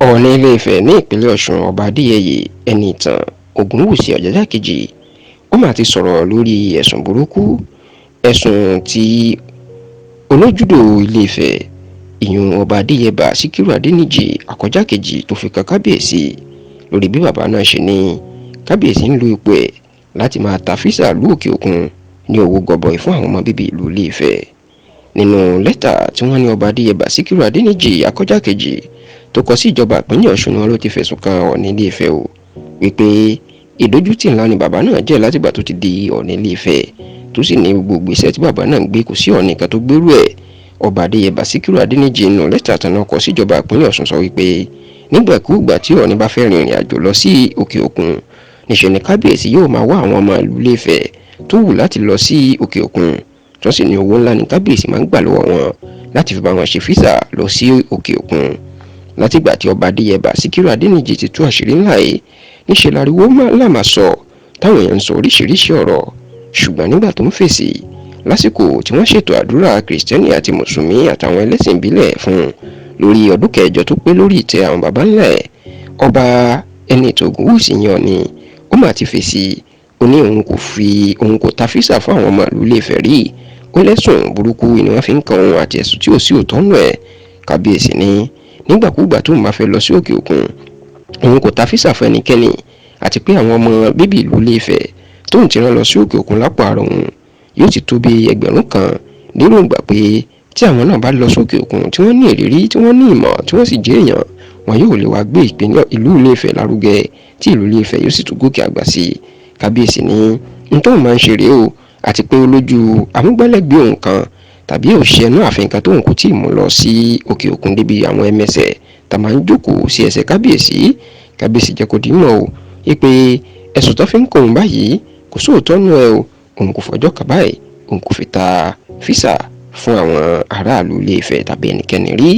Ọọ̀ni Ilé-Ifẹ̀ ní ìpínlẹ̀ Ọ̀ṣun Ọba Adéyẹyè Ẹniìtàn Ògúnwùsì Ọ̀jájá kejì ó mà ti sọ̀rọ̀ lórí ẹ̀sùn burúkú ẹ̀sùn tí olójúdò Ilé-Ifẹ̀ ìyún Ọba Adéyẹbà Síkírù Adéníjì Àkọ́jà kejì tó fi kan kábíyèsí lórí bí bàbá náà ṣe ní kábíyèsí ń lo ipò ẹ̀ láti máa ta físà ìlú òkè òkun ní owó gọbọi fún àwọn ọmọ bíbí ìlú Ilé-Ifẹ̀. Nínú lẹ́tà tí wọ́n ní Ọba Adéyẹbà Síkírù Adéníjì Àkọ́jà kejì tó kọ sí ìjọba ìpínlẹ̀ Ọ̀ṣun náà ló ti fẹ̀sùn kan Ọọ̀ni Ilé-Ifẹ̀ o wípé ìdójútì ńlá ni bàbá náà jẹ́ látìgbà tó ti di Ọọ̀ni Ilé-Ifẹ̀ tó sì ní gbogbo ìgbésẹ̀ tí bàbá náà ń gbé kò sí Ọọ̀ni kan tó gbérú ẹ̀. Ọba Adéyẹbà Síkírù Adéníjì nínú lẹ́tà tán náà kọ sí ìjọba ìpínlẹ̀ Ọ̀ṣun sọ wípé nígbàkúùgbà tí Ọọ̀ni bá fẹ́ rin ìrìn àjò lọ sí òkè òkun níṣẹ́ ni kábíyèsí yóò máa wá àwọn ọmọ ìlú Ilé-Ifẹ̀ tó wù láti lọ sí òkè òkun tó sì ní owó ńlá ní kábíyèsí máa ń gbà lọ́wọ́ wọn láti fi bá wọn ṣe físà lọ sí òkè òkun. Látìgbà tí Ọba Adéyẹbà Síkírù Adéníjì ti tú àṣírí ńlá yìí níṣẹ́ láriwo lámà sọ táwọn èèyàn ń sọ oríṣiríṣi ọ̀rọ̀, ṣùgbọ́n nígbà tó ń fèsì lásìkò tí wọ́n ṣètò àdúrà kìrìsìtẹ́nì àti mùsùlùmí àtàwọn ẹlẹ́sìn ìbílẹ̀ fún lórí ọdún kẹjọ tó pé lórí ìtẹ́ àwọn baba ńlá ẹ̀, Ọba Ẹniìtàn Ògúnwùsì yan ni ó mà ti fèsì ó ní òun kò ta físà fún àwọn ọmọ ìlú Ilé-Ifẹ̀ rí, ó lẹ́sùn burúkú ni wọ́n fi ń kan òun àti ẹ̀sùn tí ò sí òótọ́ nù ẹ̀. Kábíyèsí ní nígbàkúùgbà tó máa fẹ́ lọ sí òkè òkun òun kò ta físà fún ẹnikẹ́ni àti pé àwọn ọmọ bíbí ìlú Ilé-Ifẹ̀ tóun ti rán lọ sí òkè òkun lápò ààrọ̀ òun yóò ti tó bí 1000 kan nírògbà pé tí àwọn náà bá lọ sókè òkun tí wọ́n ní ìrírí tí wọ́n ní ìmọ̀ tí wọ́n sì jẹ́ èèyàn wọn yóò lè wá gbé ìpínlẹ̀ ìlú Ilé-Ifẹ̀ lárugẹ tí ìlú Ilé-Ifẹ̀ yóò sì tún gòkè àgbà sí i. Kábíyèsí ní tóun máa ń ṣe rèé o àti pé olójú amúgbálẹ́gbẹ̀ẹ́ òun kan tàbí òṣìṣẹ́ náà àfihàn kan tóun kò tí ì mú lọ sí òkè òkun débi àwọn ẹmẹsẹ̀ tá máa ń jókòó sí ẹsẹ̀ kábíyèsí. Kábíyèsí jẹ́ kó di mọ̀ o wípé ẹ̀sùn tó fi ń kàn òun báyìí kò sóòótọ́ nù ẹ̀ o, òun kò fọjọ́ kà báyìí òun kò fi ta físà fún àwọn aráàlú Ilé-Ifẹ̀ tàbí ẹnikẹ́ni rí.